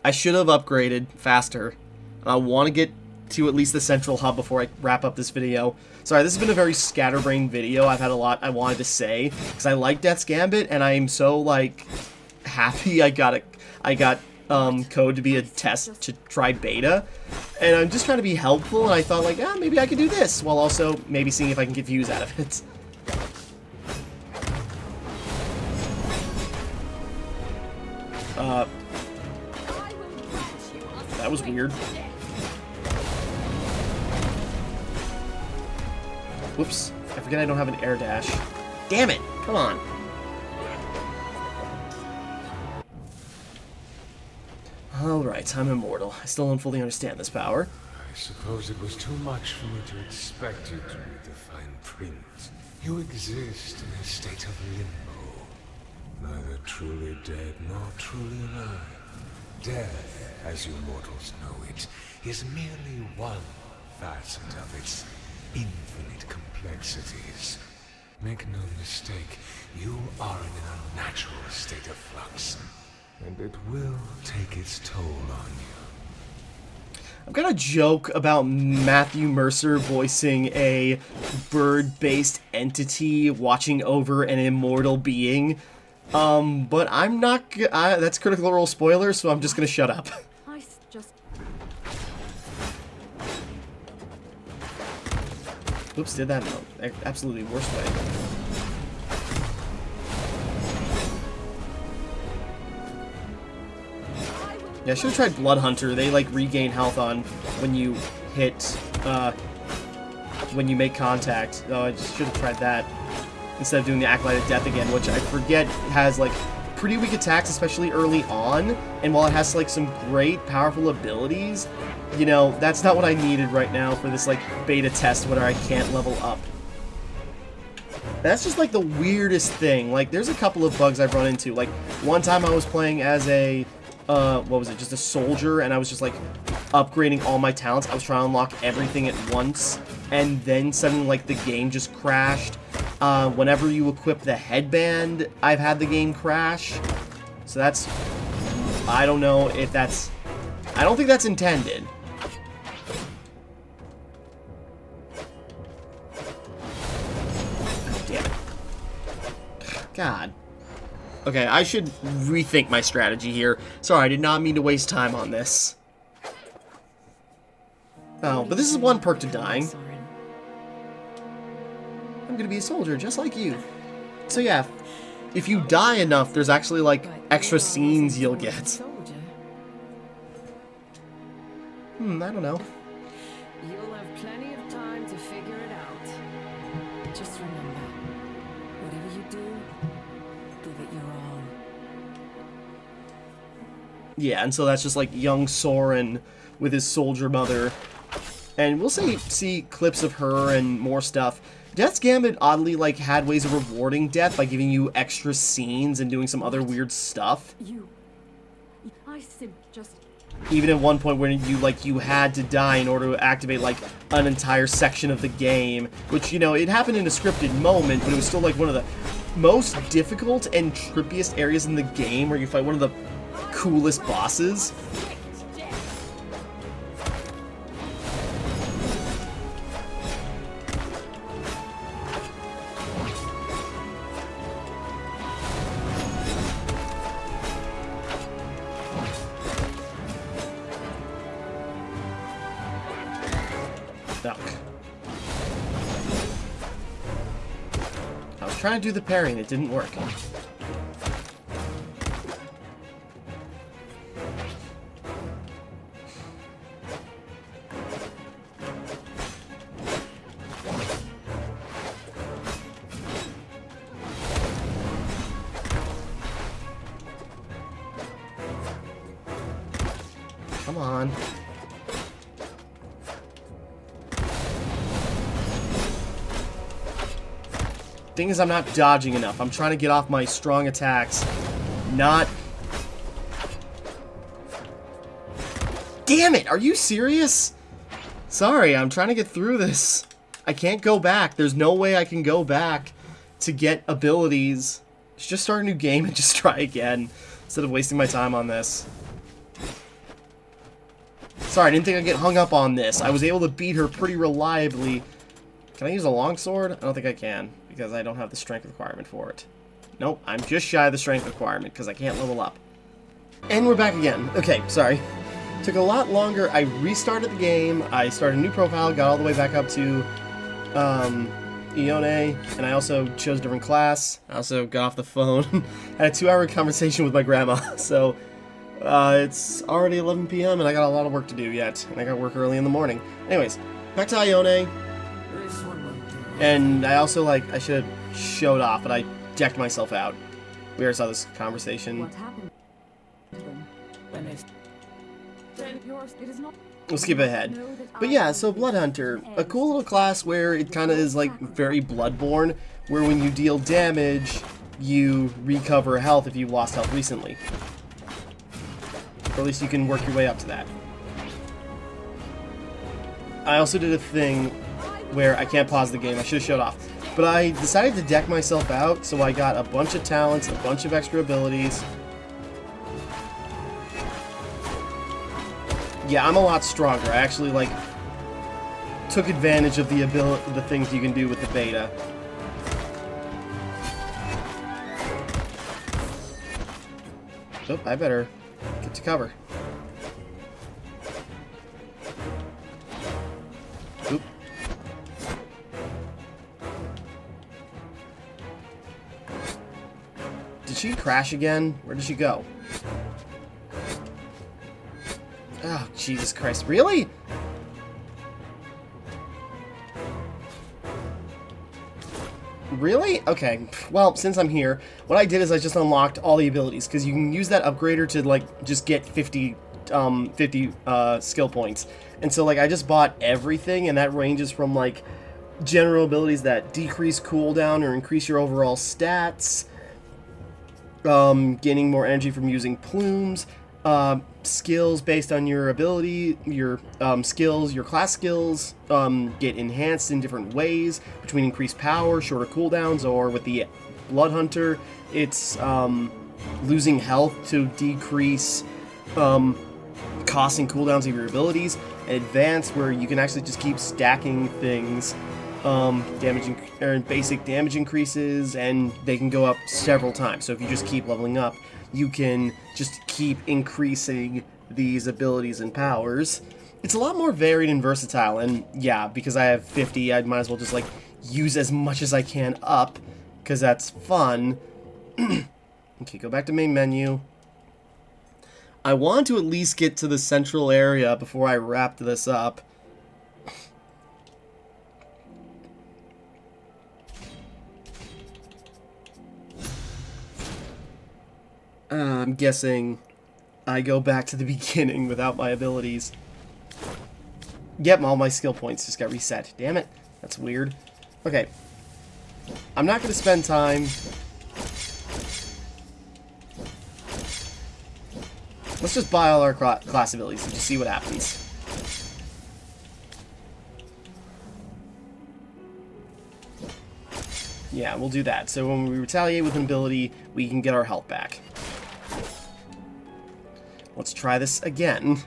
Speaker 1: I should have upgraded faster. I want to get to at least the central hub before I wrap up this video. Sorry, this has been a very scatterbrained video. I've had a lot I wanted to say, because I like Death's Gambit, and I am so, like, happy I got code to be a test to try beta, and I'm just trying to be helpful, and I thought, like, maybe I could do this, while also maybe seeing if I can get views out of it. That was weird. Whoops. I forget I don't have an air dash. Damn it! Come on. Alright, I'm immortal. I still don't fully understand this power.
Speaker 3: I suppose it was too much for me to expect you to read the fine print. You exist in a state of limbo. Neither truly dead nor truly alive. Death, as you mortals know it, is merely one facet of its infinite complexities. Make no mistake, you are in an unnatural state of flux, and it will take its toll on you.
Speaker 1: I've got a joke about Matthew Mercer voicing a bird-based entity watching over an immortal being. But I'm not that's Critical Role spoiler, so I'm just gonna shut up.
Speaker 5: I just...
Speaker 1: Oops, did that no, absolutely worst way. Yeah, I should have tried Blood Hunter. They, like, regain health on when you hit, when you make contact. Oh, I just should have tried that instead of doing the Acolyte of Death again, which I forget has, like, pretty weak attacks, especially early on. And while it has, like, some great, powerful abilities, you know, that's not what I needed right now for this, like, beta test where I can't level up. That's just, like, the weirdest thing. Like, there's a couple of bugs I've run into. Like, one time I was playing as a... what was it, just a soldier, and I was just, like, upgrading all my talents. I was trying to unlock everything at once, and then suddenly, like, the game just crashed. Whenever you equip the headband, I've had the game crash. So that's... I don't know if that's... I don't think that's intended. Oh, damn it. God. Okay, I should rethink my strategy here. Sorry, I did not mean to waste time on this. Oh, but this is one perk to dying. I'm gonna be a soldier, just like you. So yeah, if you die enough, there's actually, like, extra scenes you'll get. I don't know.
Speaker 4: You'll have plenty of time to figure it out. Just remember, whatever you do, give it your all.
Speaker 1: Yeah, and so that's just like young Soren with his soldier mother. And we'll see clips of her and more stuff. Death's Gambit oddly like had ways of rewarding Death by giving you extra scenes and doing some other weird stuff. Even at one point where you had to die in order to activate like an entire section of the game, which, you know, it happened in a scripted moment, but it was still like one of the most difficult and trippiest areas in the game where you fight one of the coolest bosses. I was trying to do the parry and it didn't work. Come on. Thing is, I'm not dodging enough. I'm trying to get off my strong attacks. Not... Damn it! Are you serious? Sorry, I'm trying to get through this. I can't go back. There's no way I can go back to get abilities. Let's just start a new game and just try again, instead of wasting my time on this. Sorry, I didn't think I'd get hung up on this. I was able to beat her pretty reliably. Can I use a longsword? I don't think I can, because I don't have the strength requirement for it. Nope, I'm just shy of the strength requirement, because I can't level up. And we're back again. Okay, sorry. Took a lot longer. I restarted the game, I started a new profile, got all the way back up to, Ione, and I also chose a different class. I also got off the phone. Had a 2-hour conversation with my grandma, so... it's already 11 p.m. and I got a lot of work to do yet, and I got work early in the morning. Anyways, back to Ione. And I also, like, I should have showed off, but I decked myself out. We already saw this conversation.
Speaker 5: What happened?
Speaker 1: We'll skip ahead. But yeah, so Blood Hunter, a cool little class where it kind of is, like, very Bloodborne, where when you deal damage, you recover health if you lost health recently. Or at least you can work your way up to that. I also did a thing where I can't pause the game. I should have showed off. But I decided to deck myself out, so I got a bunch of talents, a bunch of extra abilities. Yeah, I'm a lot stronger. I actually, like, took advantage of the things you can do with the beta. Oh, I better get to cover. Oop. Did she crash again? Where did she go? Oh, Jesus Christ. Really? Really? Okay. Well, since I'm here, what I did is I just unlocked all the abilities, because you can use that upgrader to, like, just get 50 skill points. And so, like, I just bought everything, and that ranges from, like, general abilities that decrease cooldown or increase your overall stats, gaining more energy from using plumes, skills based on your ability, your skills, your class skills get enhanced in different ways between increased power, shorter cooldowns, or with the Blood Hunter, it's losing health to decrease costs and cooldowns of your abilities, and advanced where you can actually just keep stacking things, basic damage increases, and they can go up several times. So if you just keep leveling up, you can just keep increasing these abilities and powers. It's a lot more varied and versatile, and yeah, because I have 50, I might as well just, like, use as much as I can up, because that's fun. Okay, go back to main menu. I want to at least get to the central area before I wrap this up. I'm guessing I go back to the beginning without my abilities. Yep, all my skill points just got reset. Damn it. That's weird. Okay. I'm not going to spend time. Let's just buy all our class abilities and just see what happens. Yeah, we'll do that. So when we retaliate with an ability, we can get our health back. Let's try this again.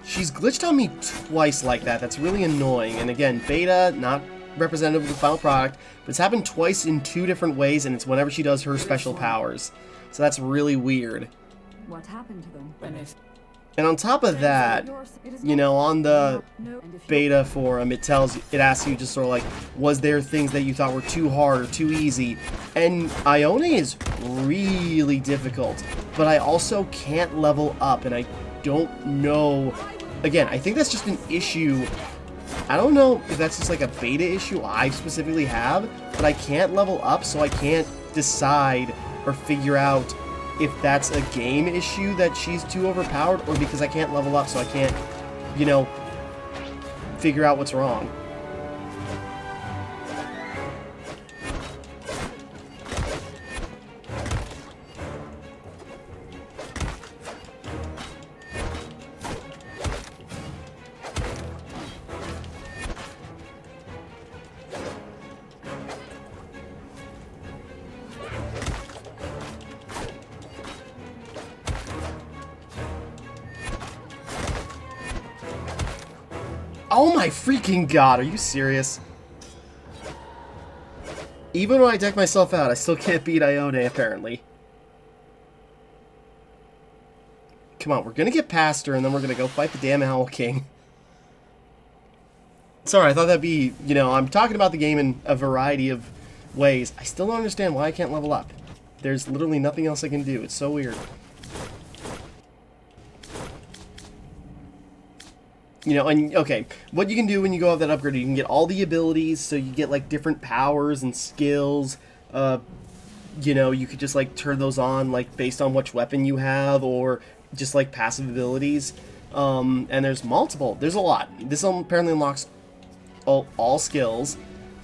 Speaker 1: She's glitched on me twice like that. That's really annoying. And again, beta, not representative of the final product, but it's happened twice in 2 different ways, and it's whenever she does her special powers. So that's really weird.
Speaker 5: What happened to them?
Speaker 1: And on top of that, you know, on the beta forum, it asks you just sort of like, was there things that you thought were too hard or too easy? And Ione is really difficult, but I also can't level up, and I don't know. Again, I think that's just an issue. I don't know if that's just like a beta issue I specifically have, but I can't level up, so I can't decide or figure out if that's a game issue that she's too overpowered, or because I can't level up, so I can't, you know, figure out what's wrong. Oh my freaking god, are you serious? Even when I deck myself out, I still can't beat Ione, apparently. Come on, we're gonna get past her, and then we're gonna go fight the damn Owl King. Sorry, I thought that'd be, you know, I'm talking about the game in a variety of ways. I still don't understand why I can't level up. There's literally nothing else I can do. It's so weird. You know, and okay, what you can do when you go have that upgrade, you can get all the abilities, so you get like different powers and skills. You know, you could just like turn those on like based on which weapon you have, or just like passive abilities. And there's multiple. There's a lot. This apparently unlocks all skills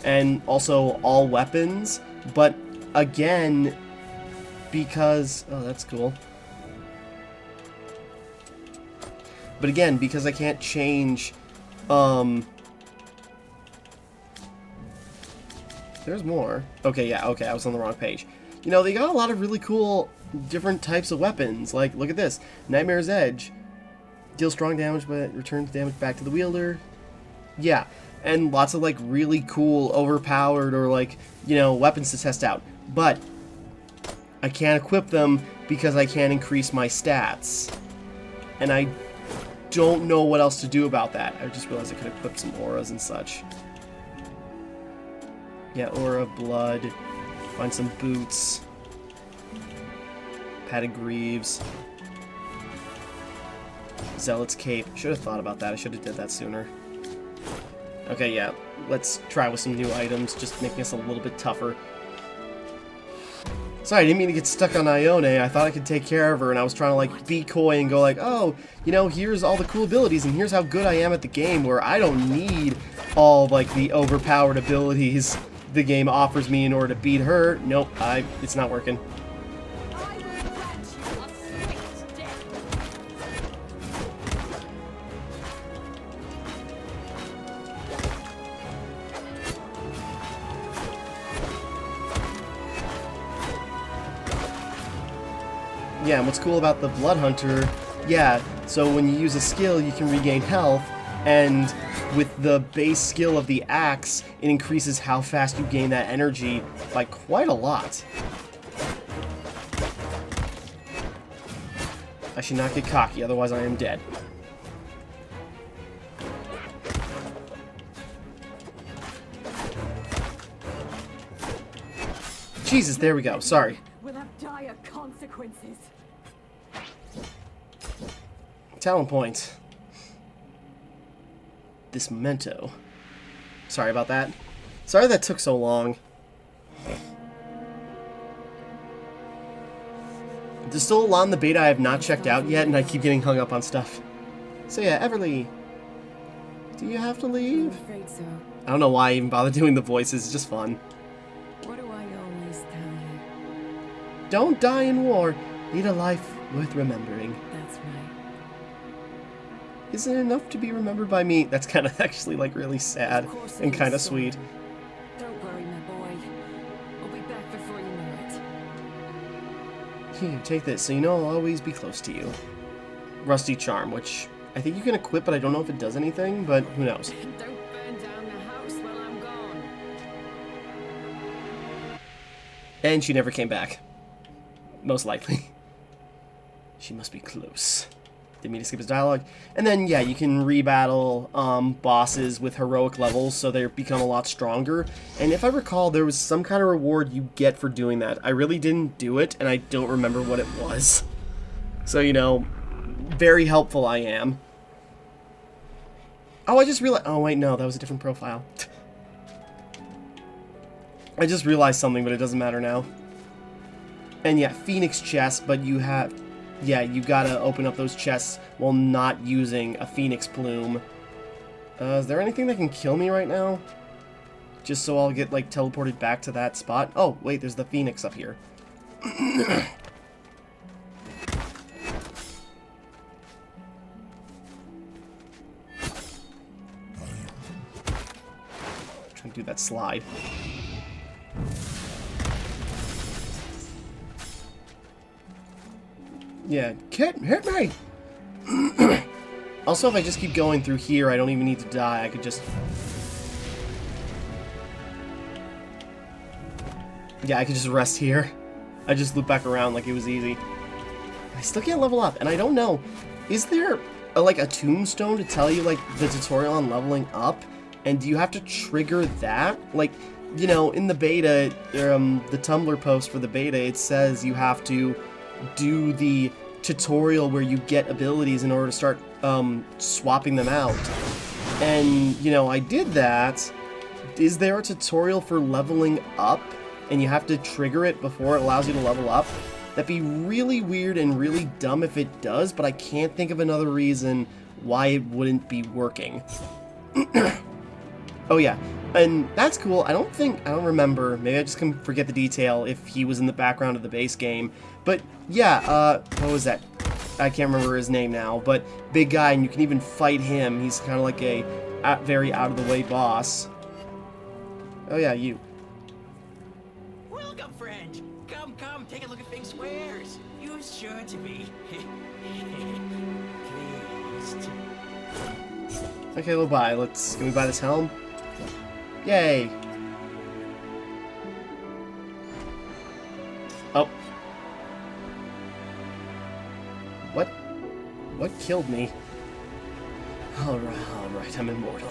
Speaker 1: and also all weapons. But again, because that's cool. But again, because I can't change, there's more. Okay, yeah, okay, I was on the wrong page. You know, they got a lot of really cool different types of weapons. Like, look at this. Nightmare's Edge. Deals strong damage, but returns damage back to the wielder. Yeah, and lots of, like, really cool, overpowered, or, like, you know, weapons to test out. But I can't equip them because I can't increase my stats. And I don't know what else to do about that. I just realized I could equip some auras and such. Yeah, aura of blood. Find some boots. Padded greaves. Zealot's cape. Should have thought about that. I should have did that sooner. Okay, yeah. Let's try with some new items, just making us a little bit tougher. Sorry, I didn't mean to get stuck on Ione. I thought I could take care of her, and I was trying to, like, be coy and go like, oh, you know, here's all the cool abilities, and here's how good I am at the game, where I don't need all, like, the overpowered abilities the game offers me in order to beat her. Nope, it's not working. Yeah, and what's cool about the Blood Hunter, yeah, so when you use a skill, you can regain health, and with the base skill of the axe, it increases how fast you gain that energy by quite a lot. I should not get cocky, otherwise I am dead. Jesus, there we go, sorry.
Speaker 5: Will have dire consequences.
Speaker 1: Talent point. This memento. Sorry about that. Sorry that took so long. There's still a lot in the beta I have not checked out yet, and I keep getting hung up on stuff. So yeah, Everly, do you have to
Speaker 4: I'm
Speaker 1: leave?
Speaker 4: afraid so.
Speaker 1: I don't know why I even bother doing the voices, it's just fun.
Speaker 4: What do I always tell you?
Speaker 1: Don't die in war. Lead a life worth remembering.
Speaker 4: That's right.
Speaker 1: Is it enough to be remembered by me? That's kind of actually like really sad
Speaker 4: Of course
Speaker 1: and
Speaker 4: it
Speaker 1: kind of
Speaker 4: is,
Speaker 1: sweet.
Speaker 4: Soren. Don't worry, my boy. I'll be back before you know it.
Speaker 1: Here, take this, so you know I'll always be close to you. Rusty Charm, which I think you can equip, but I don't know if it does anything, but who knows.
Speaker 4: Don't burn down the house while I'm gone.
Speaker 1: And she never came back. Most likely. She must be close. Didn't mean to skip his dialogue. And then, yeah, you can rebattle bosses with heroic levels, so they become a lot stronger. And if I recall, there was some kind of reward you get for doing that. I really didn't do it, and I don't remember what it was. So, you know, very helpful I am. Oh, I just realized... Oh, wait, no, that was a different profile. I just realized something, but it doesn't matter now. And yeah, Phoenix chest, but you have... Yeah, you gotta open up those chests while not using a Phoenix plume. Is there anything that can kill me right now? Just so I'll get, like, teleported back to that spot? Oh, wait, there's the Phoenix up here. Trying to do that slide. Yeah, hit me! Also, if I just keep going through here, I don't even need to die. I could just... Yeah, I could just rest here. I just loop back around like it was easy. I still can't level up, and I don't know. Is there, like, a tombstone to tell you, like, the tutorial on leveling up? And do you have to trigger that? Like, you know, in the beta, the Tumblr post for the beta, it says you have to do the tutorial where you get abilities in order to start swapping them out. And, you know, I did that. Is there a tutorial for leveling up and you have to trigger it before it allows you to level up? That'd be really weird and really dumb if it does, but I can't think of another reason why it wouldn't be working. Oh yeah, and that's cool. I don't remember, maybe I just can forget the detail if he was in the background of the base game. But yeah, what was that? I can't remember his name now, but big guy, and you can even fight him. He's kind of like a very out-of-the-way boss. Oh yeah, you.
Speaker 6: Welcome, friend. Come, take a look at Fing's wares. You're sure to be pleased.
Speaker 1: Okay, well, bye. Can we buy this helm? Yay! Oh. What killed me? Alright, I'm immortal.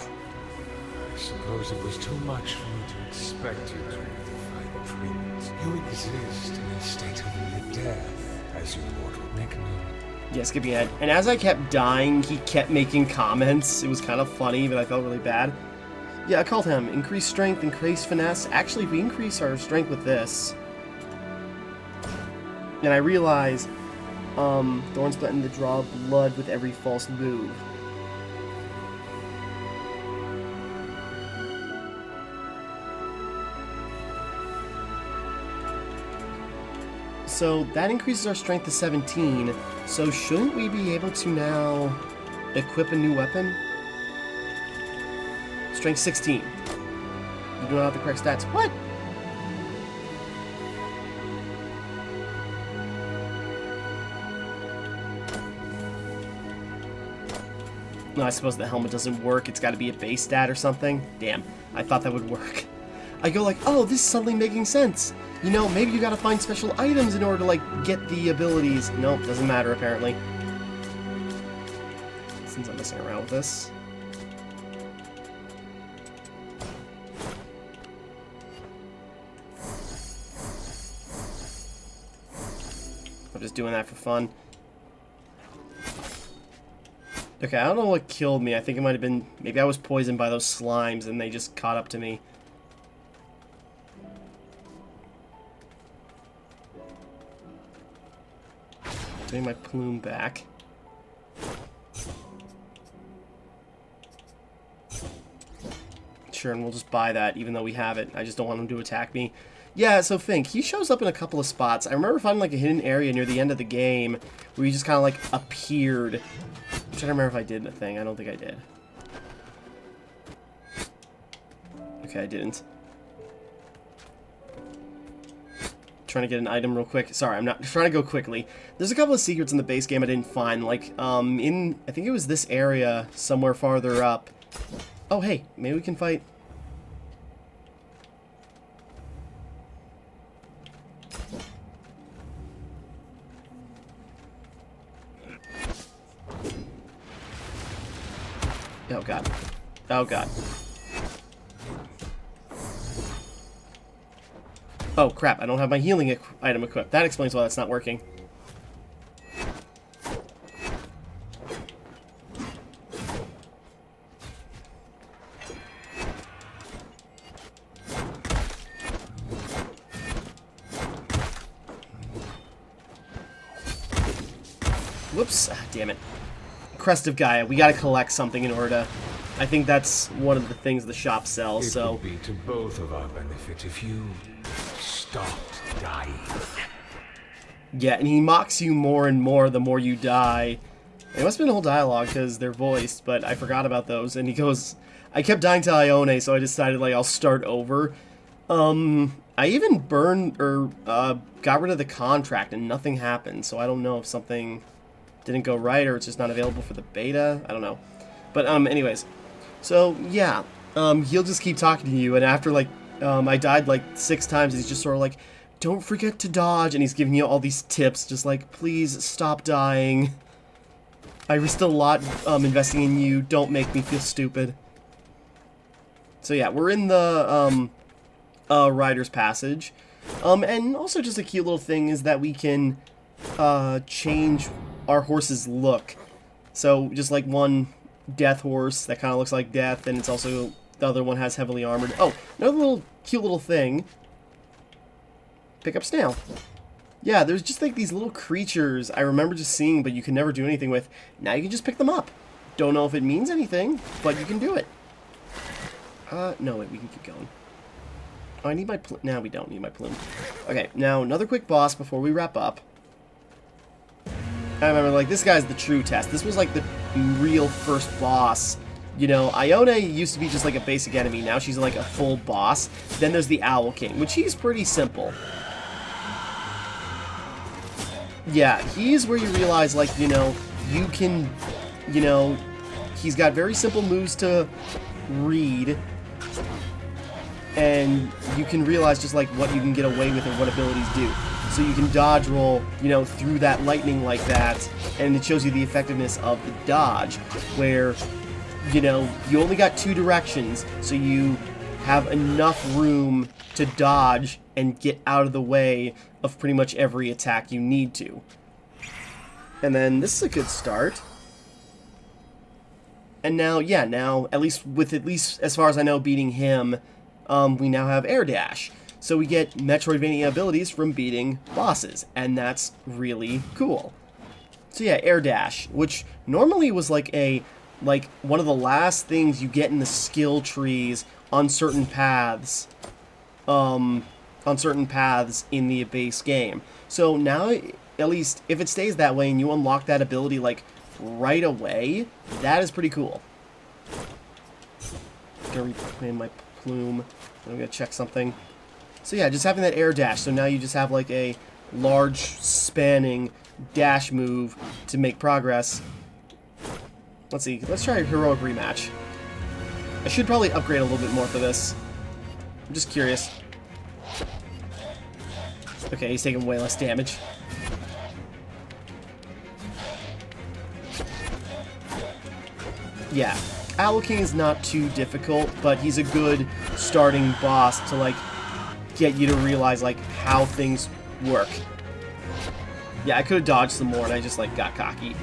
Speaker 3: I suppose it was too much for me to expect you to defy treatment. You exist in a state of death, as your mortal make known.
Speaker 1: Yeah, skipping ahead. And as I kept dying, he kept making comments. It was kind of funny, but I felt really bad. Yeah, I called him. Increase strength, increase finesse. Actually, if we increase our strength with this... And I realized... Thorns threaten to draw blood with every false move. So that increases our strength to 17. So shouldn't we be able to now equip a new weapon? Strength 16. You do not have the correct stats. What? No, I suppose the helmet doesn't work. It's got to be a base stat or something. Damn, I thought that would work. I go like, oh, this is suddenly making sense. You know, maybe you gotta find special items in order to, like, get the abilities. Nope, doesn't matter, apparently. Since I'm messing around with this. I'm just doing that for fun. Okay, I don't know what killed me. I think it might have been... Maybe I was poisoned by those slimes and they just caught up to me. Getting my plume back. Sure, and we'll just buy that, even though we have it. I just don't want him to attack me. Yeah, so Fink, he shows up in a couple of spots. I remember finding like a hidden area near the end of the game where he just kind of like appeared. I'm trying to remember if I did the thing. I don't think I did. Okay, I didn't. Trying to get an item real quick. Sorry, I'm not trying to go quickly. There's a couple of secrets in the base game I didn't find. Like, in, I think it was this area somewhere farther up. Oh, hey, maybe we can fight. Oh, God. Oh, God. Oh, crap. I don't have my healing item equipped. That explains why that's not working. Whoops. Ah, damn it. Crest of Gaia. We gotta collect something in order to... I think that's one of the things the shop sells, so...
Speaker 3: It would be to both of our benefit if you stopped dying.
Speaker 1: Yeah, and he mocks you more and more the more you die. It must have been a whole dialogue, because they're voiced, but I forgot about those. And he goes... I kept dying to Ione, so I decided, like, I'll start over. I even burned, or, got rid of the contract, and nothing happened, so I don't know if something didn't go right, or it's just not available for the beta. I don't know. But, anyways. So, yeah. He'll just keep talking to you, and after, like, I died, like, 6 times, he's just sort of like, don't forget to dodge, and he's giving you all these tips, just like, please stop dying. I risked a lot, investing in you, don't make me feel stupid. So, yeah, we're in the, Rider's Passage. And also just a cute little thing is that we can, change our horse's look. So, just like one death horse that kind of looks like death, and it's also, the other one has heavily armored. Oh, another little, cute little thing. Pick up snail. Yeah, there's just like these little creatures I remember just seeing, but you can never do anything with. Now you can just pick them up. Don't know if it means anything, but you can do it. No, wait, we can keep going. Oh, I need my plume. Now we don't need my plume. Okay, now another quick boss before we wrap up. I remember, like, this guy's the true test. This was, like, the real first boss. You know, Ione used to be just, like, a basic enemy. Now she's, like, a full boss. Then there's the Owl King, which he's pretty simple. Yeah, he's where you realize, like, you know, you can, you know, he's got very simple moves to read. And you can realize just, like, what you can get away with and what abilities do. So you can dodge roll, you know, through that lightning like that, and it shows you the effectiveness of the dodge, where, you know, you only got 2 directions, so you have enough room to dodge and get out of the way of pretty much every attack you need to. And then this is a good start. And now, yeah, now, at least as far as I know, beating him, we now have Air Dash. So we get Metroidvania abilities from beating bosses, and that's really cool. So yeah, Air Dash, which normally was like one of the last things you get in the skill trees on certain paths, in the base game. So now, at least if it stays that way and you unlock that ability like right away, that is pretty cool. Gonna reclaim my plume. I'm gonna check something. So yeah, just having that air dash, so now you just have like a large spanning dash move to make progress. Let's see, let's try a heroic rematch. I should probably upgrade a little bit more for this. I'm just curious. Okay, he's taking way less damage. Yeah, Owl King is not too difficult, but he's a good starting boss to like get you to realize like how things work. Yeah, I could have dodged some more and I just like got cocky.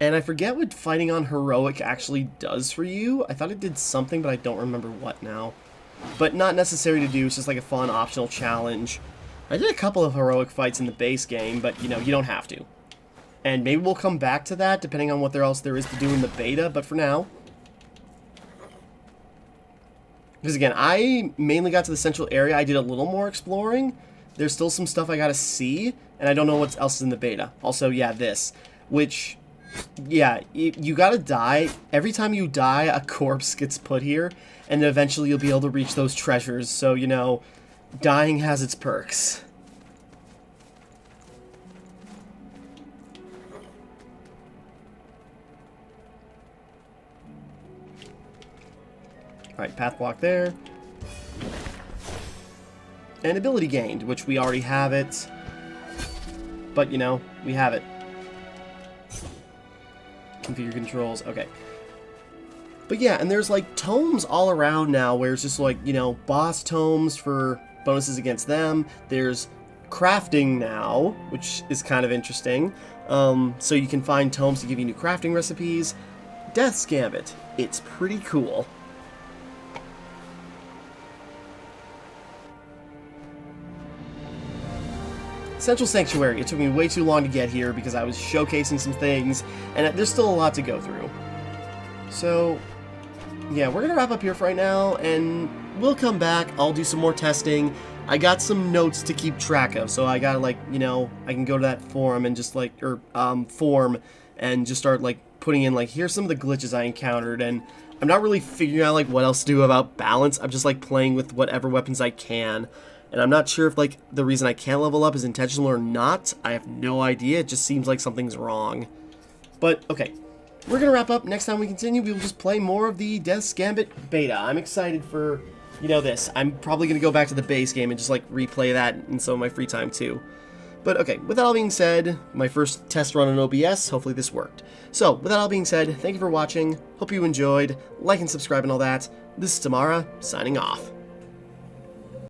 Speaker 1: And I forget what fighting on heroic actually does for you. I thought it did something, but I don't remember what now. but not necessary to do. It's just like a fun optional challenge. I did a couple of heroic fights in the base game, but, you know, you don't have to. And maybe we'll come back to that, depending on what else there is to do in the beta, but for now... Because, again, I mainly got to the central area. I did a little more exploring. There's still some stuff I gotta see, and I don't know what else is in the beta. Also, yeah, this. Which, yeah, you gotta die. Every time you die, a corpse gets put here, and eventually you'll be able to reach those treasures. So, you know, dying has its perks. Alright, path block there. And ability gained, which we already have it. But, you know, we have it. Configure controls, okay. But yeah, and there's like tomes all around now where it's just like, you know, boss tomes for bonuses against them. There's crafting now, which is kind of interesting. So you can find tomes to give you new crafting recipes. Death's Gambit. It's pretty cool. Central Sanctuary. It took me way too long to get here because I was showcasing some things, and there's still a lot to go through. So, yeah, we're going to wrap up here for right now, and we'll come back. I'll do some more testing. I got some notes to keep track of, so I got to, like, you know, I can go to that forum and just, like, or, form, and just start, like, putting in, like, here's some of the glitches I encountered, and I'm not really figuring out, like, what else to do about balance. I'm just, like, playing with whatever weapons I can. And I'm not sure if, like, the reason I can't level up is intentional or not. I have no idea. It just seems like something's wrong. But, okay. We're going to wrap up. Next time we continue, we will just play more of the Death's Gambit beta. I'm excited for, you know, this. I'm probably going to go back to the base game and just, like, replay that in some of my free time, too. But, okay. With that all being said, my first test run on OBS, hopefully this worked. So, with that all being said, thank you for watching. Hope you enjoyed. Like and subscribe and all that. This is Timmara, signing off.